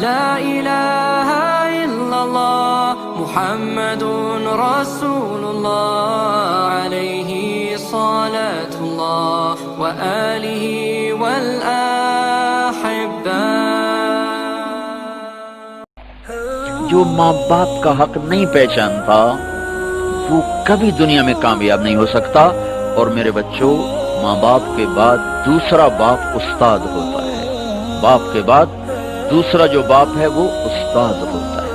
لا إله إلا الله محمد رسول الله عليه صلاة الله وآله والأحباء۔ جو ماں باپ کا حق نہیں پہچانتا وہ کبھی دنیا میں کامیاب نہیں ہو سکتا۔ اور میرے بچوں، ماں باپ کے بعد دوسرا باپ استاد ہوتا ہے۔ باپ کے بعد دوسرا جو باپ ہے وہ استاد ہوتا ہے۔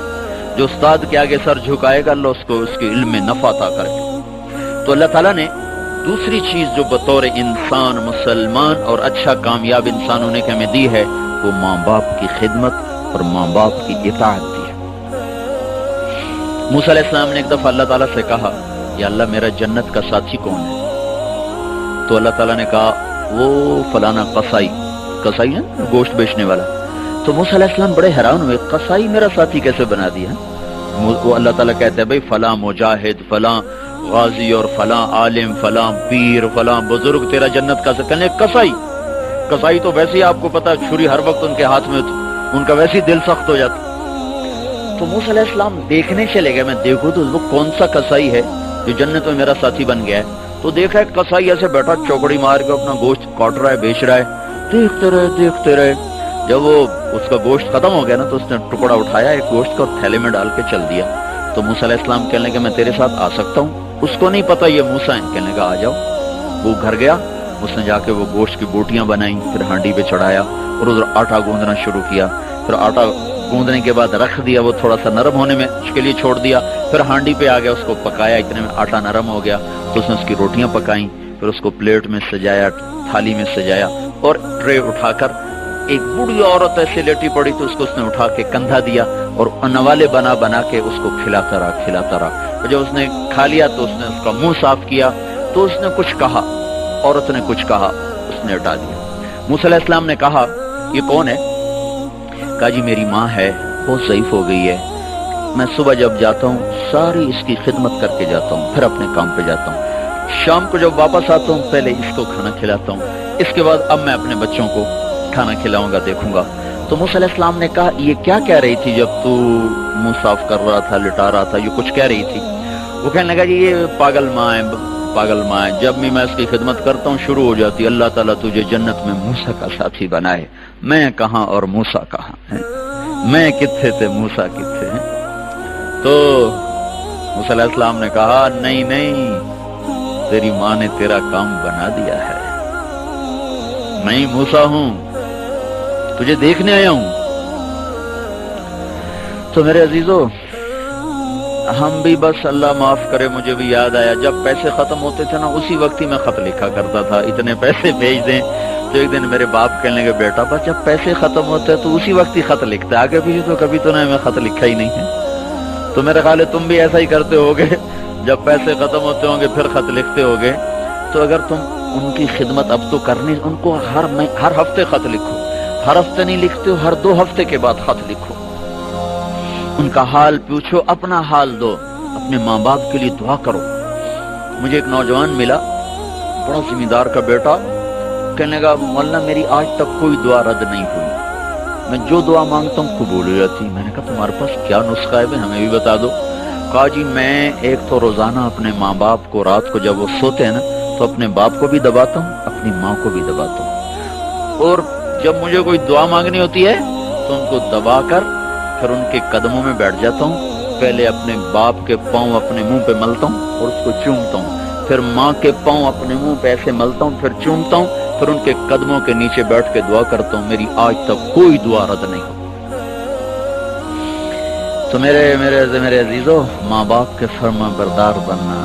جو استاد کے آگے سر جھکائے گا، اللہ اس کو اس کے علم میں نفع عطا کرے گا۔ تو اللہ تعالیٰ نے دوسری چیز جو بطور انسان مسلمان اور اچھا کامیاب انسان ہونے کے ہمیں دی ہے، وہ ماں باپ کی خدمت اور ماں باپ کی اطاعت دی ہے۔ موسیٰ علیہ السلام نے ایک دفعہ اللہ تعالیٰ سے کہا، یا اللہ میرا جنت کا ساتھی کون ہے؟ تو اللہ تعالیٰ نے کہا وہ فلانا قصائی ہے گوشت بیچنے والا۔ تو موسیٰ علیہ السلام بڑے حیران ہوئے، قصائی میرا ساتھی کیسے بنا دیا؟ وہ اللہ تعالیٰ کہتے ہیں بھئی فلاں مجاہد، فلاں غازی اور فلاں عالم، فلاں پیر، فلاں بزرگ تیرا جنت کا کہنے قصائی تو ویسے ہی آپ کو پتا چھری ہر وقت ان کے ہاتھ میں ان کا ویسے ہی دل سخت ہو جاتا۔ تو موسیٰ علیہ السلام دیکھنے چلے گئے، میں دیکھوں تو وہ کون سا قصائی ہے جو جنت میں میرا ساتھی بن گیا ہے۔ تو دیکھا ایک قصائی ایسے بیٹھا چوکڑی مار کے اپنا گوشت کاٹ رہا ہے، بیچ رہا ہے۔ دیکھتے رہے جب وہ اس کا گوشت ختم ہو گیا نا، تو اس نے ٹکڑا اٹھایا ایک گوشت کا اور تھیلے میں ڈال کے چل دیا۔ تو موسیٰ علیہ السلام کہنے لگے میں تیرے ساتھ آ سکتا ہوں؟ اس کو نہیں پتا یہ موسیٰ ہیں، کہنے لگا آ جاؤ۔ وہ گھر گیا، اس نے جا کے وہ گوشت کی بوٹیاں بنائیں، پھر ہانڈی پہ چڑھایا اور ادھر آٹا گوندنا شروع کیا۔ پھر آٹا گوندنے کے بعد رکھ دیا، وہ تھوڑا سا نرم ہونے میں اس کے لیے چھوڑ دیا۔ پھر ہانڈی پہ آ گیا، اس کو پکایا، اتنے میں آٹا نرم ہو گیا تو اس نے اس کی روٹیاں پکائیں، پھر اس کو پلیٹ میں سجایا، تھالی میں سجایا اور ٹرے اٹھا کر ایک بوڑھی عورت ایسے لیٹی پڑی تو اس کو اس نے اٹھا کے کندھا دیا اور نوالے بنا کے اس کو کھلاتا رہا۔ جب اس نے کھا لیا تو اس نے اس کا منہ صاف کیا، تو اس نے کچھ کہا، عورت نے کچھ کہا، اس نے ہٹا دیا۔ موسیٰ علیہ السلام نے کہا یہ کون ہے؟ کہا جی میری ماں ہے، بہت ضعیف ہو گئی ہے، میں صبح جب جاتا ہوں ساری اس کی خدمت کر کے جاتا ہوں، پھر اپنے کام پہ جاتا ہوں، شام کو جب واپس آتا ہوں پہلے اس کو کھانا کھلاتا ہوں، اس کے بعد اب میں اپنے بچوں کو کھانا کھلاؤں گا، دیکھوں گا۔ تو موسیٰ علیہ السلام نے کہا یہ کیا کہہ رہی تھی جب تو منہ صاف کر رہا تھا، لٹا رہا تھا، یہ کچھ کہہ رہی تھی؟ وہ کہنے لگا جی یہ پاگل ماں ہے، جب بھی میں اس کی خدمت کرتا ہوں شروع ہو جاتی اللہ تعالیٰ تجھے جنت میں موسیٰ کا ساتھی بنائے۔ میں کہاں اور موسیٰ کہاں ہے؟ میں کتھے تھے موسیٰ کتھے ہیں؟ تو موسیٰ علیہ السلام نے کہا نہیں، تیری ماں نے تیرا کام بنا دیا ہے، میں ہی موسیٰ ہوں، تجھے دیکھنے آیا ہوں۔ تو میرے عزیزو، ہم بھی بس اللہ معاف کرے، مجھے بھی یاد آیا جب پیسے ختم ہوتے تھے نا، اسی وقت ہی میں خط لکھا کرتا تھا، اتنے پیسے بھیج دیں۔ تو ایک دن میرے باپ کہنے لگے بیٹا بس جب پیسے ختم ہوتے ہیں تو اسی وقت ہی خط لکھتا ہے، آگے پیچھے تو کبھی تو نے میں خط لکھا ہی نہیں ہے۔ تو میرے خیال ہے تم بھی ایسا ہی کرتے ہوگے، جب پیسے ختم ہوتے ہوں گے پھر خط لکھتے ہوگے۔ تو اگر تم ان کی خدمت اب تو کرنی، ان کو ہر ہفتے خط لکھو، ہر ہفتے نہیں لکھتے ہو، ہر 2 ہفتے کے بعد خط لکھو، ان کا حال پوچھو، اپنا حال دو، اپنے ماں باپ کے لیے دعا کرو۔ مجھے ایک نوجوان ملا، بڑا زمیندار کا بیٹا، کہنے لگا مولانا میری آج تک کوئی دعا رد نہیں ہوئی، میں جو دعا مانگتا ہوں قبول ہو جاتی۔ میں نے کہا تمہارے پاس کیا نسخہ ہے ہمیں بھی بتا دو۔ کہا جی میں ایک تو روزانہ اپنے ماں باپ کو رات کو جب وہ سوتے ہیں نا تو اپنے باپ کو بھی دباتا ہوں، اپنی ماں کو بھی دباتا ہوں، اور جب مجھے کوئی دعا مانگنی ہوتی ہے تو ان کو دبا کر پھر ان کے قدموں میں بیٹھ جاتا ہوں، پہلے اپنے باپ کے پاؤں اپنے منہ پہ ملتا ہوں اور اس کو چومتا ہوں، پھر ماں کے پاؤں اپنے منہ پہ ایسے ملتا ہوں، پھر چومتا ہوں، پھر ان کے قدموں کے نیچے بیٹھ کے دعا کرتا ہوں، میری آج تک کوئی دعا رد نہیں ہو۔ تو میرے عزیزو، ماں باپ کے فرما بردار بننا،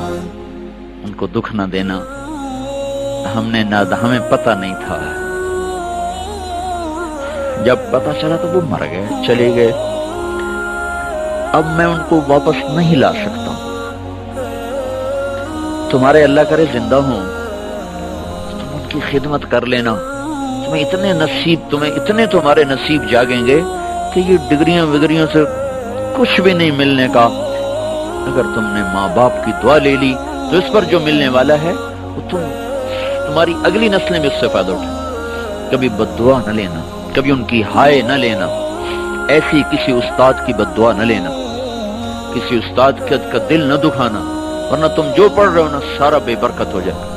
ان کو دکھ نہ دینا، ہمیں پتہ نہیں تھا، جب پتہ چلا تو وہ مر گئے، چلے گئے، اب میں ان کو واپس نہیں لا سکتا ہوں۔ تمہارے اللہ کرے زندہ ہوں، تم ان کی خدمت کر لینا، تمہیں اتنے تمہارے نصیب جاگیں گے کہ یہ ڈگریوں سے کچھ بھی نہیں ملنے کا۔ اگر تم نے ماں باپ کی دعا لے لی تو اس پر جو ملنے والا ہے وہ تمہاری اگلی نسلیں بھی اس سے فائدہ اٹھائیں۔ کبھی بد دعا نہ لینا، کبھی ان کی ہائے نہ لینا، ایسی کسی استاد کی بد دعا نہ لینا، کسی استاد کا دل نہ دکھانا، ورنہ تم جو پڑھ رہے ہو نا سارا بے برکت ہو جائے گا۔